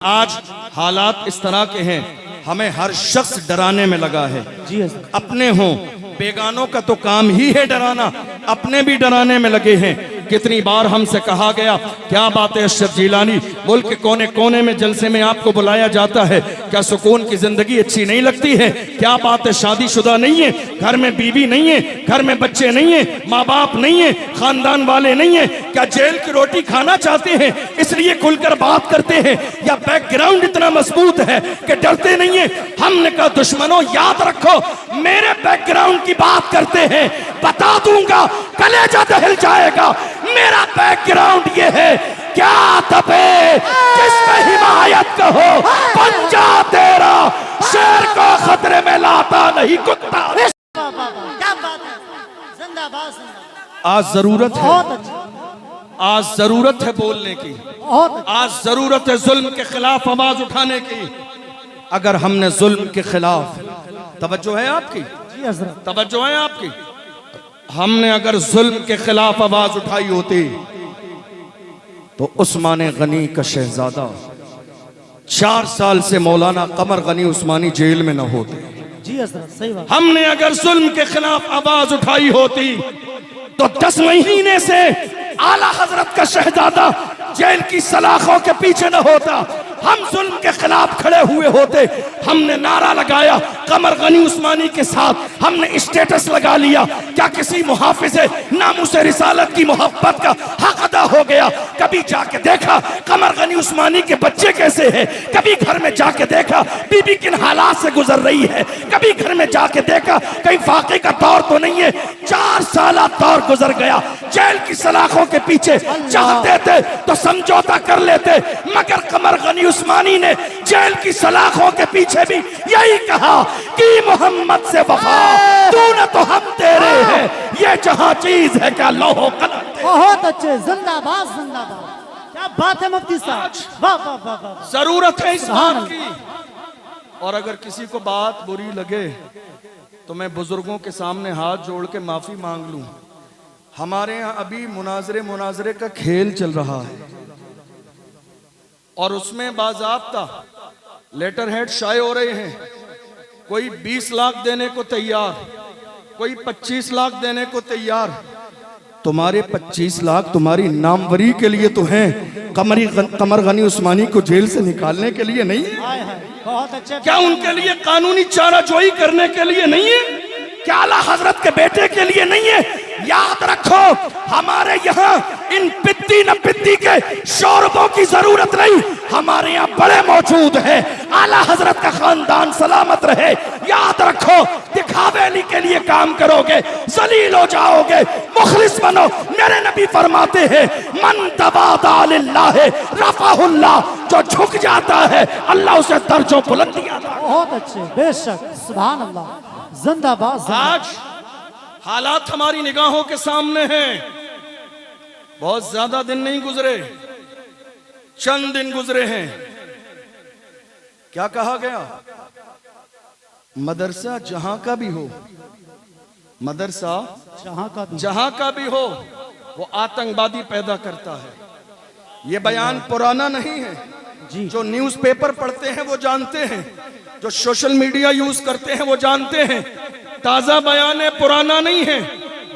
आज हालात इस तरह के हैं, हमें हर शख्स डराने में लगा है। जी अपने हों बेगानों का तो काम ही है डराना, अपने भी डराने में लगे हैं। कितनी बार हमसे कहा गया, क्या बात है अशरफ जिलानी, मुल्क के कोने कोने में जलसे में आपको बुलाया जाता है, क्या सुकून की जिंदगी अच्छी नहीं लगती है? क्या बात है शादीशुदा नहीं है, घर में बीवी नहीं है, घर में बच्चे नहीं है, माँ बाप नहीं है, खानदान वाले नहीं है, क्या जेल की रोटी खाना चाहते हैं इसलिए खुलकर बात करते हैं, या बैकग्राउंड इतना मजबूत है कि डरते नहीं है? हमने कहा दुश्मनों याद रखो, मेरे बैकग्राउंड की बात करते हैं, बता दूंगा कलेजा दहल जाएगा। मेरा बैकग्राउंड ये है, क्या दबे जिसमें हिमायत कहो, पंजा तेरा शेर को खतरे में लाता नहीं कुत्ता। क्या बात है, जिंदाबाद जिंदाबाद। आज जरूरत है, बहुत अच्छा, आज जरूरत है बोलने की, बहुत अच्छा। आज जरूरत है जुल्म के खिलाफ आवाज उठाने की। अगर हमने जुल्म के खिलाफ, तवज्जो है आपकी, जी हजरत, तवज्जो है आपकी, हमने अगर जुल्म के खिलाफ आवाज उठाई होती तो उस्मान गनी का शहजादा 4 साल से मौलाना कमर गनी उस्मानी जेल में न होते। जी हजरत, सही बात। हमने अगर जुल्म के खिलाफ आवाज उठाई होती तो 10 महीने से आला हजरत का शहजादा जेल की सलाखों के पीछे न होता। हम जुल्म के खिलाफ खड़े हुए होते, हमने नारा लगाया कमर गनी उस्मानी के साथ, हमने स्टेटस लगा लिया। क्या किसी मुहाफिज़े नामुसे रिसालत की मोहब्बत का हक अदा हो गया? कभी जाके देखा कमर गनी उस्मानी के बच्चे कैसे हैं? कभी घर में जाके देखा बीबी किन हालात से गुजर रही है? कभी घर में जाके देखा कहीं फाके का दौर तो नहीं है? 4 साल दौर गुजर गया, जेल की सलाखों के पीछे चाहते थे तो समझौता कर लेते, मगर कमर गनी उस्मानी ने जेल की सलाखों के पीछे भी यही कहा कि मोहम्मद से वफा तू न तो हम तेरे हैं, ये जहां चीज है क्या लोहो कलम। बहुत अच्छे, जिंदाबाद जिंदाबाद। क्या बात है मुफ्ती साहब, वाह वाह वाह वाह। जरूरत है इस बात की। और अगर किसी को बात बुरी लगे तो मैं बुजुर्गों के सामने हाथ जोड़ के माफी मांग लूं। हमारे यहाँ अभी मुनाजरे का खेल चल रहा है और उसमें बाज़ाब्ता लेटर हेड शाये हो रहे हैं। कोई 20 लाख देने को तैयार, कोई 25 लाख देने को तैयार। तुम्हारे 25 लाख तुम्हारी नामवरी के लिए तो हैं, कमर गनी उस्मानी को जेल से निकालने के लिए नहीं है। बहुत अच्छे। क्या उनके लिए कानूनी चाराजोई करने के लिए नहीं है? क्या आला हजरत के बेटे के लिए नहीं है? याद रखो, हमारे यहाँ इन पिद्दी न पिद्दी के शोरबों की जरूरत नहीं, हमारे यहाँ बड़े मौजूद हैं। आला हजरत का खानदान सलामत रहे। याद रखो, दिखावेली के लिए काम करोगे जलील हो जाओगे, मुखलिस बनो। मेरे नबी फरमाते हैं मन तवादा लिल्लाह रफ़अहुल्लाह, जो झुक जाता है अल्लाह उसे दर्जों बुलंदी अता। बहुत अच्छे, बेशक, सुभान अल्लाह, जिंदाबाद। आज हालात हमारी निगाहों के सामने हैं। बहुत ज्यादा दिन नहीं गुजरे, चंद दिन गुजरे हैं। क्या कहा गया? मदरसा जहां का भी हो, मदरसा जहां का भी हो, वो आतंकवादी पैदा करता है। ये बयान पुराना नहीं है जी। जो न्यूज़पेपर पढ़ते हैं वो जानते हैं, जो सोशल मीडिया यूज करते हैं वो जानते हैं। ताजा बयान है, पुराना नहीं है।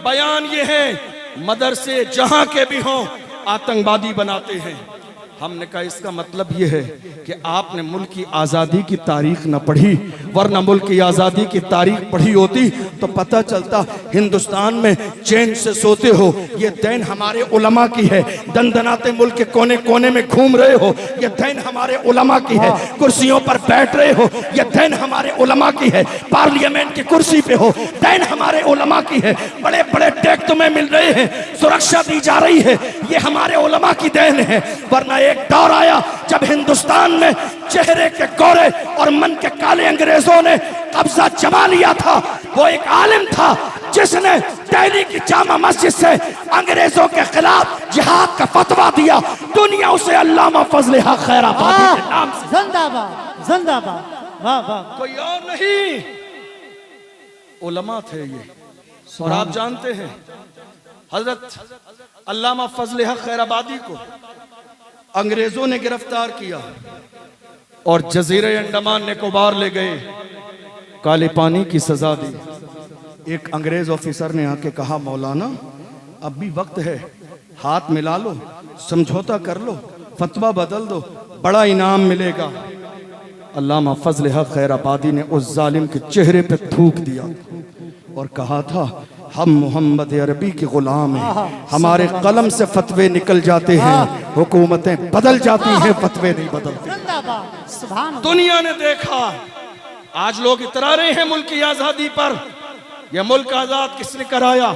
बयान ये है, मदरसे जहां के भी हों आतंकवादी बनाते हैं। हमने कहा इसका मतलब यह है कि आपने मुल्क की आज़ादी की तारीख न पढ़ी, वरना मुल्क की आज़ादी की तारीख पढ़ी होती तो पता चलता हिंदुस्तान में चैन से सोते हो, ये दैन हमारे उलमा की है। दंदनाते मुल्क के कोने कोने में घूम रहे हो, ये दैन हमारे उलमा की है। कुर्सियों पर बैठ रहे हो, ये दैन हमारे उलमा की है। पार्लियामेंट की कुर्सी पे हो, दैन हमारे उलमा की है। बड़े बड़े टैग तुम्हें मिल रहे हैं, सुरक्षा दी जा रही है, ये हमारे उलमा की देन है। वरना एक दौर आया जब हिंदुस्तान में चेहरे के गोरे और मन के काले अंग्रेजों ने कब्जा जमा लिया था। वो एक आलिम था जिसने दिल्ली की जामा मस्जिद से अंग्रेजों के खिलाफ जिहाद का फतवा दिया। दुनिया उसे अल्लामा फजल हक खैराबादी के नाम से। जिंदाबाद जिंदाबाद, वाह वाह। कोई और नहीं, उलमा थे ये। और आप जानते हैं हजरत अल्लामा फजल हक खैराबादी को अंग्रेजों ने गिरफ्तार किया। और जजीरे अंडमान निकोबार ले गए, काले पानी की सजा दी। एक अंग्रेज ऑफिसर ने आके कहा, मौलाना अब भी वक्त है, हाथ मिला लो, समझौता कर लो, फतवा बदल दो, बड़ा इनाम मिलेगा। अल्लामा फजल हक खैराबादी ने उस जालिम के चेहरे पे थूक दिया और कहा था, हम मोहम्मद अरबी के गुलाम हैं, हमारे कलम से फतवे निकल जाते हैं, हुकूमतें बदल जाती हैं, फतवे नहीं बदलते। जिंदाबाद, सुभान अल्लाह। दुनिया ने देखा, आज लोग इतरा रहे हैं मुल्क की आजादी पर। यह मुल्क आजाद किसने कराया?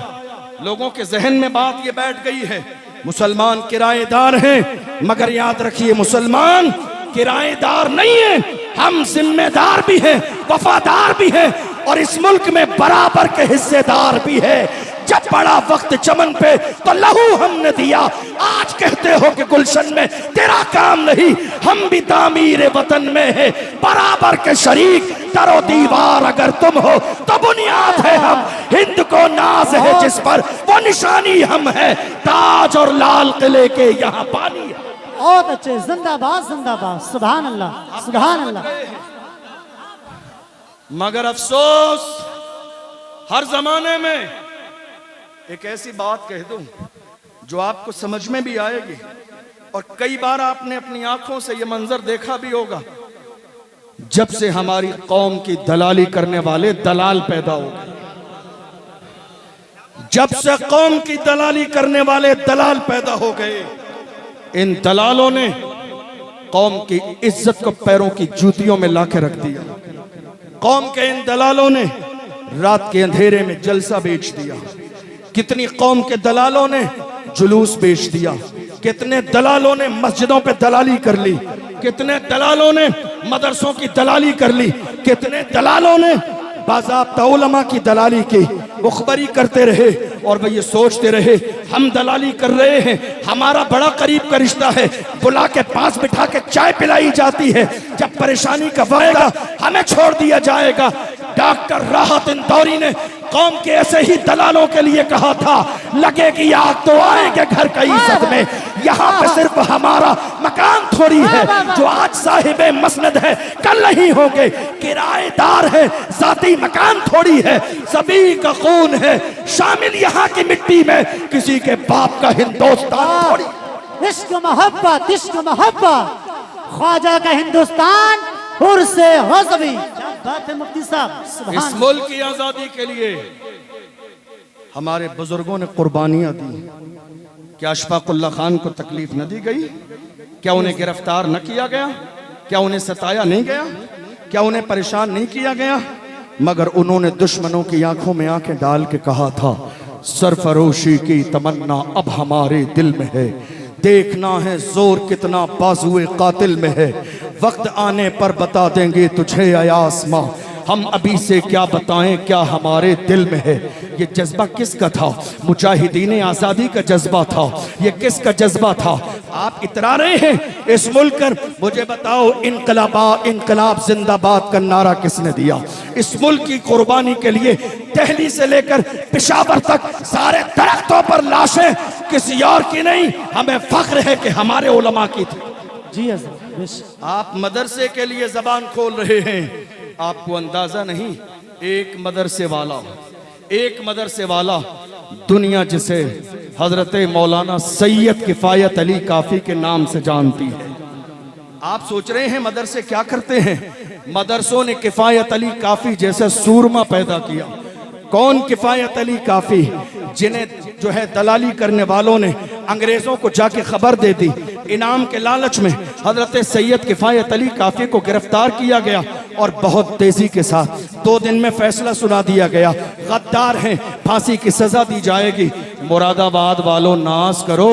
लोगों के जहन में बात ये बैठ गई है, मुसलमान किराएदार हैं, मगर याद रखिए मुसलमान किराएदार नहीं है, हम जिम्मेदार भी हैं, वफादार भी हैं और इस मुल्क में बराबर के हिस्सेदार भी है। जब बड़ा वक्त चमन पे तो लहू हमने दिया, आज कहते हो कि गुलशन में तेरा काम नहीं, हम भी तामीर वतन में है बराबर के शरीक। दरो दीवार अगर तुम हो तो बुनियाद है हम, हिंद को नाज है जिस पर वो निशानी हम है, ताज और लाल किले के यहाँ पानी है। बहुत अच्छे, जिंदाबाद जिंदाबाद, सुभान अल्लाह सुभान अल्लाह। मगर अफसोस हर जमाने में एक ऐसी बात कह दूं जो आपको समझ में भी आएगी, और कई बार आपने अपनी आंखों से यह मंजर देखा भी होगा। जब से हमारी कौम की दलाली करने वाले दलाल पैदा हो गए, जब से कौम की दलाली करने वाले दलाल पैदा हो गए, इन दलालों ने कौम की इज्जत को पैरों की जूतियों में लाके रख दिया। कौम के इन दलालों ने रात के अंधेरे में जलसा बेच दिया। कितनी कौम के दलालों ने जुलूस बेच दिया, कितने दलालों ने मस्जिदों पे दलाली कर ली, कितने दलालों ने मदरसों की दलाली कर ली, कितने दलालों ने बाज़ाब्ता उलमा की दलाली की। मुखबरी करते रहे और वे ये सोचते रहे हम दलाली कर रहे हैं, हमारा बड़ा करीब का रिश्ता है, बुला के पास बिठा के चाय पिलाई जाती है, जब परेशानी का वायदा हमें छोड़ दिया जाएगा। डॉक्टर राहत इंदौरी ने कौम के ऐसे ही दलालों के लिए कहा था, लगेगी आग तो आएंगे घर का इज्जत में, यहाँ पे सिर्फ हमारा मकान थोड़ी है, जो आज साहिबे मसनद है कल नहीं होंगे, किराएदार है जाती मकान थोड़ी है, सभी का खून है शामिल यहाँ की मिट्टी में, किसी के बाप का हिंदुस्तान थोड़ी। इश्क मोहब्बत, इश्क मोहब्बत, ख्वाजा का हिंदुस्तान हुर से गज़बी। क्या बात है मुफ्ती साहब, सुभान। इस मुल्क की आजादी के लिए हमारे बुजुर्गों ने कुर्बानियां दी। क्या अशफाकुल्लाह खान को तकलीफ न दी गई? क्या उन्हें गिरफ्तार न किया गया? क्या उन्हें सताया नहीं गया? क्या उन्हें परेशान नहीं किया गया? मगर उन्होंने दुश्मनों की आंखों में आंखें डाल के कहा था, सरफरोशी की तमन्ना अब हमारे दिल में है, देखना है जोर कितना बाजुए कातिल में है, वक्त आने पर बता देंगे तुझे या आसमां, हम अभी से क्या बताएं क्या हमारे दिल में है। ये जज्बा किसका था? मुजाहिदीन आज़ादी का जज्बा था। ये किसका जज्बा था? आप इतरा रहे हैं इस मुल्क पर, मुझे बताओ इनकलाब जिंदाबाद का नारा किसने दिया? इस मुल्क की कुर्बानी के लिए दिल्ली से लेकर पेशावर तक सारे दरख्तों पर लाशें किसी और की नहीं, हमें फख्र है कि हमारे उलमा की थी। जी हज़रत। आप मदरसे के लिए जबान खोल रहे हैं, आपको अंदाजा नहीं, एक मदरसे वाला दुनिया जिसे हजरत मौलाना सैयद किफायत अली काफी के नाम से जानती है। आप सोच रहे हैं मदरसे क्या करते हैं? मदरसों ने किफायत अली काफी जैसे सूरमा पैदा किया। कौन किफायत अली काफी? जिन्हें जो है दलाली करने वालों ने अंग्रेजों को जाके खबर दे दी, इनाम के लालच में हजरत सैयद किफायत अली काफी को गिरफ्तार किया गया और बहुत तेजी के साथ 2 दिन में फैसला सुना दिया गया, गद्दार हैं, फांसी की सजा दी जाएगी। मुरादाबाद वालों नाज करो,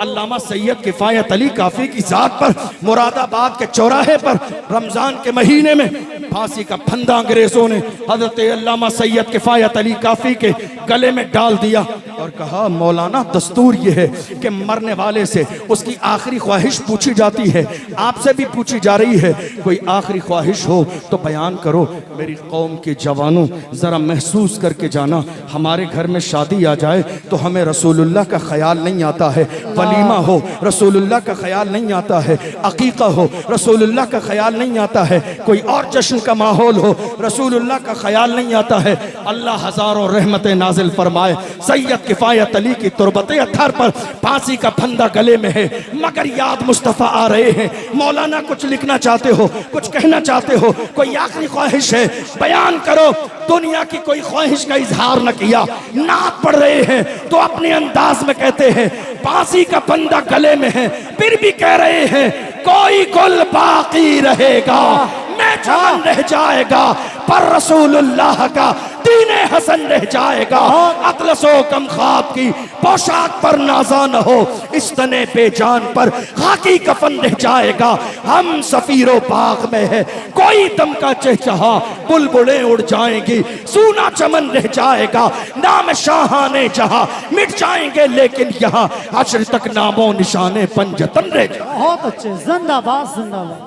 अल्लामा सैयद किफायत अली काफी की जात पर मुरादाबाद के चौराहे पर रमजान के महीने में फांसी का फंदा अंग्रेजों ने हजरत अल्लामा सैयद किफायत अली काफी के गले में डाल दिया और कहा मौलाना दस्तूर ये है कि मरने वाले से उसकी आखिरी ख्वाहिश पूछी जाती है, आपसे भी पूछी जा रही है, कोई आखिरी ख्वाहिश हो तो बयान करो। मेरी कौम के जवानों ज़रा महसूस करके जाना, हमारे घर में शादी आ जाए तो हमें रसूलुल्लाह का ख्याल नहीं आता है, वलीमा हो रसूलुल्लाह का ख्याल नहीं आता है, अकीका हो रसूलुल्लाह का ख्याल नहीं आता है, कोई और जश्न का माहौल हो रसूलुल्लाह का ख्याल नहीं आता है। अल्लाह हजारों रहमतें नाजिल फरमाए। सैयद किफायत अली की तुरबत अत्थर पर फांसी का फंदा गले में है, मगर याद मुस्तफ़ा आ रहे हैं। मौलाना कुछ लिखना चाहते हो, कुछ कहना चाहते हो, कोई आखिरी ख्वाहिश है, बयान करो। दुनिया की कोई ख्वाहिश का इजहार न किया, नात पढ़ रहे हैं तो अपने अंदाज में कहते हैं फांसी का फंदा गले में है, फिर भी कह रहे हैं कोई गुल बाकी रहेगा, मैं जान रह जाएगा, पर रसूलुल्लाह का दीने हसन रह जाएगा। अतलसो कम ख्वाब की पोशाक पर नाजा न हो, इस तने पे जान पर खाकी कफन रह जाएगा। हम सफीरो पाक में है, कोई दम का चहचहा, बुलबुलें उड़ जाएंगी, सूना चमन रह जाएगा। नाम शाहाने जहां मिट जाएंगे, लेकिन यहाँ हश्र तक नामो निशाने पंजतन रह जाएंगे। बहुत अच्छे, जिंदाबाद जिंदाबाद।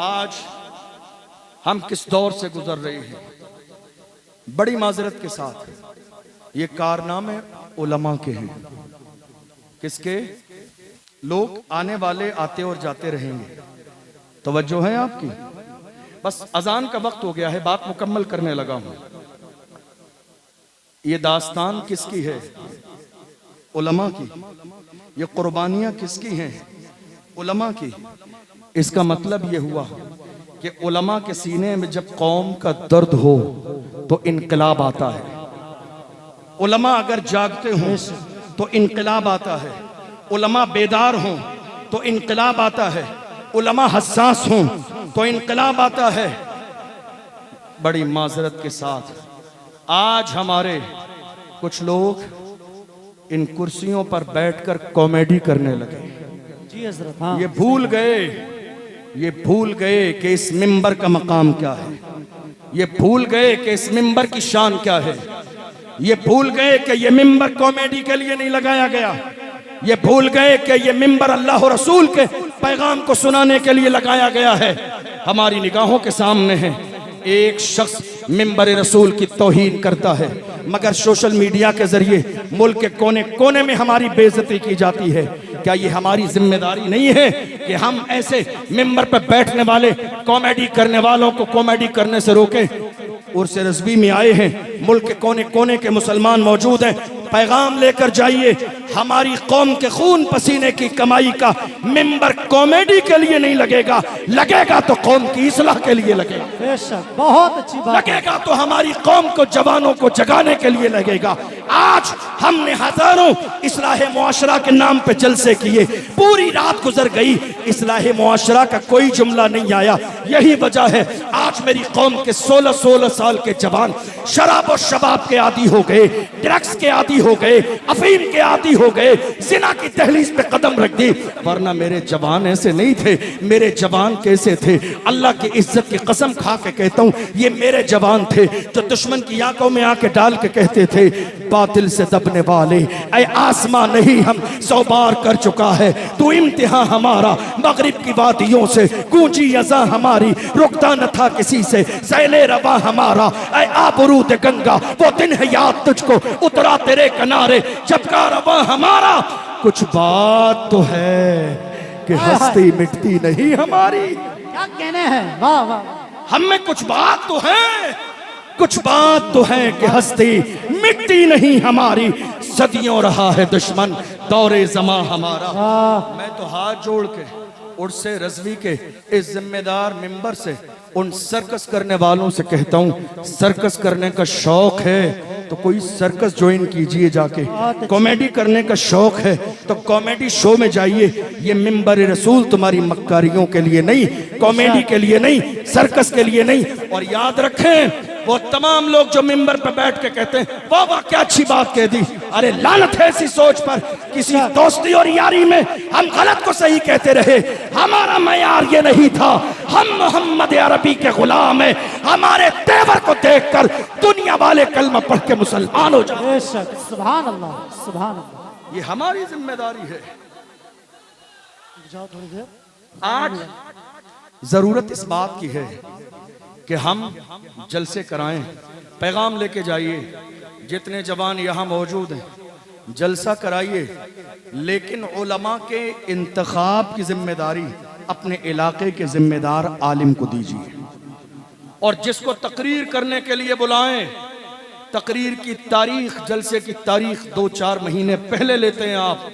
आज हम किस दौर से गुजर रहे हैं, बड़ी माजरत के साथ ये कारनामे उलमा के हैं। किसके? लोग आने वाले आते और जाते रहेंगे, तवज्जो है आपकी। बस अजान का वक्त हो गया है, बात मुकम्मल करने लगा हूं। ये दास्तान किसकी है? उलमा की। ये कुर्बानियां किसकी हैं? उलमा की। इसका मतलब ये हुआ कि उलमा के सीने में जब कौम का दर्द हो तो इनकलाब आता है। उलमा अगर जागते हों तो इनकलाब आता है, उलमा बेदार हों तो इनकलाब आता है, उलमा हसास हों तो इनकलाब आता है। बड़ी माजरत के साथ आज हमारे कुछ लोग इन कुर्सियों पर बैठकर कॉमेडी करने लगे। जी हजरत, हाँ। ये भूल गए कि इस मिंबर का मकाम क्या है, ये भूल गए कि इस मिंबर की शान क्या है, ये भूल गए कि ये मिंबर कॉमेडी के लिए नहीं लगाया गया, ये भूल गए कि ये मिंबर अल्लाह और रसूल के पैगाम को सुनाने के लिए लगाया गया है। हमारी निगाहों के सामने है एक शख्स मिंबर रसूल की तौहीन करता है, मगर सोशल मीडिया के जरिए मुल्क के कोने कोने में हमारी बेइज्जती की जाती है। क्या ये हमारी जिम्मेदारी नहीं है कि हम ऐसे मिंबर पर बैठने वाले कॉमेडी करने वालों को कॉमेडी करने से रोकें? उर्स रज़वी में आए हैं, मुल्क के कोने कोने के मुसलमान मौजूद हैं, पैगाम लेकर जाइए। हमारी कौम के खून पसीने की कमाई का मिंबर कॉमेडी के लिए नहीं लगेगा, लगेगा तो कौम की इस्लाह के लिए लगेगा। बेशक, बहुत अच्छी बात। लगेगा तो हमारी कौम को, जवानों को जगाने के लिए लगेगा। आज हमने हजारों इस्लाह मुआशरा के नाम पे जलसे किए, पूरी रात गुजर गई, इस्लाह मुआशरा का कोई जुमला नहीं आया। यही वजह है आज मेरी कौम के 16-16 साल के जवान शराब और शबाब के आदी हो गए, ड्रग्स के आदी हो गए, अफीम के आदी हो गए, जिना की दहलीज पे कदम रख दी। वरना मेरे जवान ऐसे नहीं थे। मेरे जवान कैसे थे? अल्लाह की इज्जत की कसम खा के कहता हूँ, ये मेरे जवान थे जो दुश्मन की आंखों में आके डाल के कहते थे, बातिल से दबने वाले ऐ आसमां नहीं हम 100 बार कर चुका है तू इम्तिहान हमारा। मगरिब की वादियों से गूंजी अज़ा हमारी, रुकता न था किसी से सैले रवा हमारा। ऐ आबरूद गंगा वो दिन है याद तुझको, उतरा तेरे किनारे जब का रवा हमारा। कुछ बात तो है कि हस्ती मिटती नहीं हमारी। क्या कहने हैं, वाह वाह। हम में कुछ बात तो है, कुछ बात तो है कि हस्ती मिटती नहीं हमारी। सदियों रहा है दुश्मन दौरे जमा हमारा। मैं तो हाथ जोड़ के उर्से रज़वी के इस जिम्मेदार मिंबर से उन सर्कस करने वालों से कहता हूँ, सर्कस करने का शौक है तो कोई सर्कस ज्वाइन कीजिए जाके। कॉमेडी करने का शौक है तो कॉमेडी शो में जाइए। ये मिंबर रसूल तुम्हारी मक्कारियों के लिए नहीं, कॉमेडी के लिए नहीं, सर्कस के लिए नहीं। और याद रखें, वो तमाम लोग जो मिंबर पर बैठ के कहते हैं वाह वाह क्या अच्छी बात कह दी, अरे लानत है ऐसी सोच पर। किसी दोस्ती और यारी में हम गलत को सही कहते रहे, हमारा मयार ये नहीं था, हम मोहम्मद अरबी के गुलाम हैं, हमारे तेवर को देखकर दुनिया वाले कलमा पढ़ के मुसलमान हो जाए। बेशक, सुभान अल्लाह, सुभान अल्लाह। ये हमारी जिम्मेदारी है। जाओ थोड़ी देर। आज जरूरत इस बात की है कि हम जलसे कराएं, पैगाम लेके जाइए। जितने जवान यहाँ मौजूद हैं जलसा कराइए, लेकिन उलमा के इंतखाब की जिम्मेदारी अपने इलाके के जिम्मेदार आलिम को दीजिए। और जिसको तकरीर करने के लिए बुलाएं, तकरीर की तारीख, जलसे की तारीख 2-4 महीने पहले लेते हैं आप।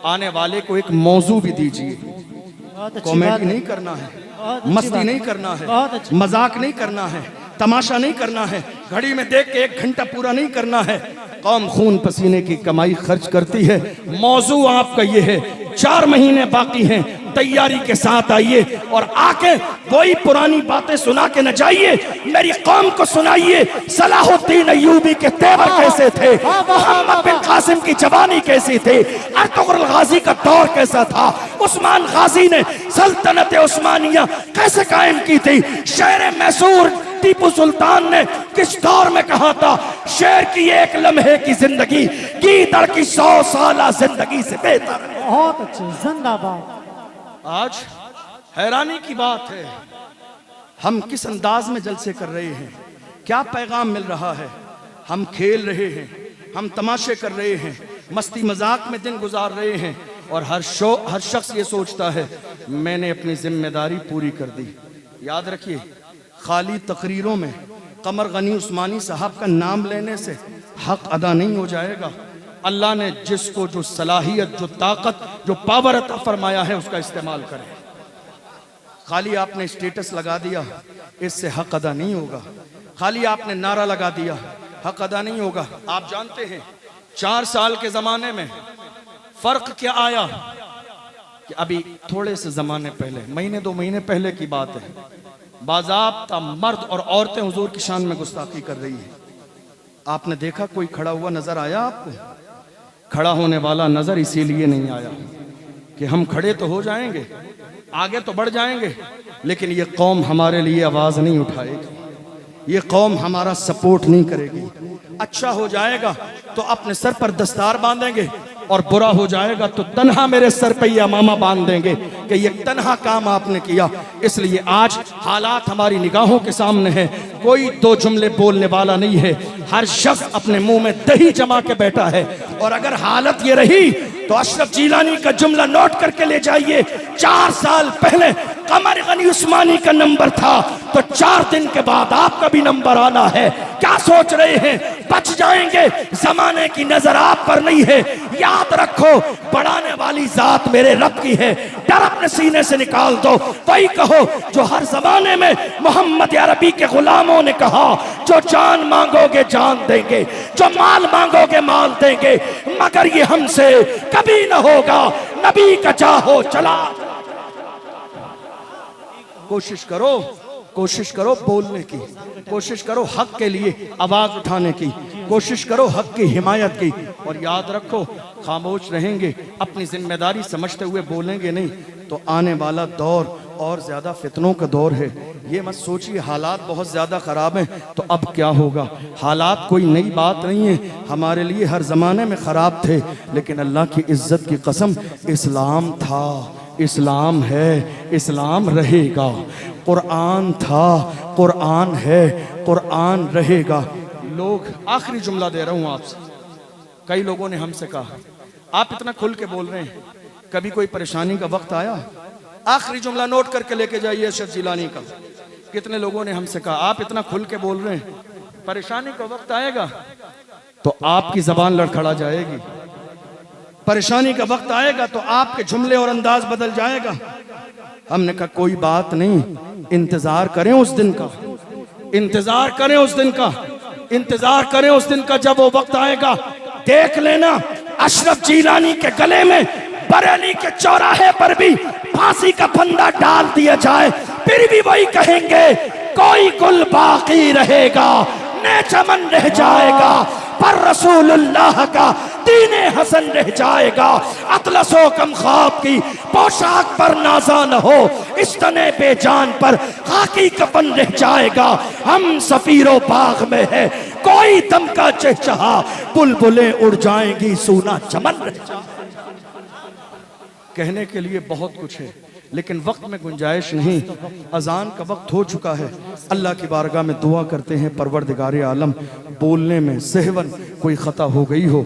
आने वाले को एक मौजू भी दीजिए। बहुत अच्छी बात कॉमेडी है। नहीं करना है, बहुत अच्छी मस्ती बात नहीं है। करना है, बहुत अच्छी। मजाक नहीं करना है, तमाशा नहीं करना है, घड़ी में देख के 1 घंटा पूरा नहीं करना है। कौम खून पसीने की कमाई खर्च करती है। मौजू आपका ये है, 4 महीने बाकी हैं, तैयारी के साथ आइए और आके वही पुरानी बातें सुना के न जाइए, मेरी कौम को सुनाइए सलाहुद्दीन अय्यूबी के तेवर कैसे थे, मोहम्मद बिन कासिम की जवानी कैसी थी, अर्तुगरुल गाजी का दौर कैसा था, उस्मान गाजी ने सल्तनत उस्मानिया कैसे कायम की थी, शेर मैसूर टीपू सुल्तान ने किस दौर में कहा था, शेर की 1 लम्हे की जिंदगी गीदड़ की 100 साला जिंदगी से बेहतर है। बहुत अच्छे, जिंदाबाद। आज हैरानी की बात है, हम किस अंदाज में जलसे कर रहे हैं, क्या पैगाम मिल रहा है। हम खेल रहे हैं, हम तमाशे कर रहे हैं, मस्ती मजाक में दिन गुजार रहे हैं, और हर शख्स ये सोचता है मैंने अपनी जिम्मेदारी पूरी कर दी। याद रखिए, खाली तकरीरों में कमर गनी उस्मानी साहब का नाम लेने से हक अदा नहीं हो जाएगा। अल्लाह ने जिसको जो सलाहियत, जो ताकत, जो पावर अता फरमाया है उसका इस्तेमाल करें। खाली आपने स्टेटस लगा दिया, इससे हक अदा नहीं होगा। खाली आपने नारा लगा दिया, हक अदा नहीं होगा। आप जानते हैं 4 साल के जमाने में फर्क क्या आया कि अभी थोड़े से जमाने पहले, महीने 2 महीने पहले की बात है, बाज़ाब्ता मर्द और औरतें हुजूर की शान में गुस्ताखी कर रही है। आपने देखा कोई खड़ा हुआ नजर आया आपको? खड़ा होने वाला नजर इसीलिए नहीं आया कि हम खड़े तो हो जाएंगे, आगे तो बढ़ जाएंगे, लेकिन ये कौम हमारे लिए आवाज नहीं उठाएगी, ये कौम हमारा सपोर्ट नहीं करेगी। अच्छा हो जाएगा तो अपने सर पर दस्तार बांधेंगे, और बुरा हो जाएगा तो तन्हा मेरे सर पे ये मामा बांध देंगे कि ये तन्हा काम आपने किया। इसलिए आज हालात हमारी निगाहों के सामने है, कोई 2 जुमले बोलने वाला नहीं है, हर शख्स अपने मुंह में दही जमा के बैठा है। और अगर हालत ये रही तो अशरफ जीलानी का जुमला नोट करके ले जाइए। 4 साल पहले कमर गनी उस्मानी का नंबर था, तो 4 दिन के बाद आपका भी नंबर आना है। क्या सोच रहे हैं बच जाएंगे? जमाने की नजर आप पर नहीं है। याद रखो, बढ़ाने वाली जात मेरे रब की है। डर अपने सीने से निकाल दो। वही कहो जो हर जमाने में मोहम्मद अरबी के गुलामों ने कहा, जो जान मांगोगे जान देंगे, जो माल मांगोगे माल देंगे, मगर ये हमसे कभी न होगा। नबी का चाहो चला। कोशिश करो बोलने की, कोशिश करो हक के लिए आवाज उठाने की, कोशिश करो हक की हिमायत की। और याद रखो, खामोश रहेंगे, अपनी जिम्मेदारी समझते हुए बोलेंगे नहीं, तो आने वाला दौर और ज्यादा फितनों का दौर है। ये मत सोचिए हालात बहुत ज्यादा खराब हैं तो अब क्या होगा। हालात कोई नई बात नहीं है, हमारे लिए हर जमाने में खराब थे, लेकिन अल्लाह की इज्जत की कसम, इस्लाम था, इस्लाम है, इस्लाम रहेगा। कुरान था, कुरान है, कुरान रहेगा। लोग, आखिरी जुमला दे रहा हूं आपसे, कई लोगों ने हमसे कहा आप इतना खुल के बोल रहे हैं, कभी कोई परेशानी का वक्त आया? आखिरी जुमला नोट करके लेके जाइए अशरफ जिलानी का। कितने लोगों ने हमसे कहा आप इतना खुल के बोल रहे हैं, परेशानी का वक्त आएगा तो आपकी जबान लड़खड़ा जाएगी, परेशानी का वक्त आएगा तो आपके जुमले और अंदाज बदल जाएगा। हमने कहा कोई बात नहीं, इंतजार करें उस दिन का, इंतजार करें उस दिन का, इंतजार करें उस दिन का, जब वो वक्त आएगा देख लेना अशरफ जिलानी के गले में बरेली के चौराहे पर भी फांसी का फंदा डाल दिया जाए, फिर भी वही कहेंगे कोई गुल बाकी रहेगा, न चमन रह जाएगा, पर रसूलुल्लाह का दीने हसन रह जाएगा। अतलसो कम ख्वाब की पोशाक पर नाजा न हो, इस तने बेजान पर खाकी कफन रह जाएगा। हम सफीरो बाग में है, कोई दम का चहचहा, बुलबुलें उड़ जाएंगी, सूना चमन रह जाएगा। कहने के लिए बहुत कुछ है, लेकिन वक्त में गुंजाइश नहीं। अजान का वक्त हो चुका है। अल्लाह की बारगाह में दुआ करते हैं, परवरदिगार आलम बोलने में सहवन कोई खता हो गई हो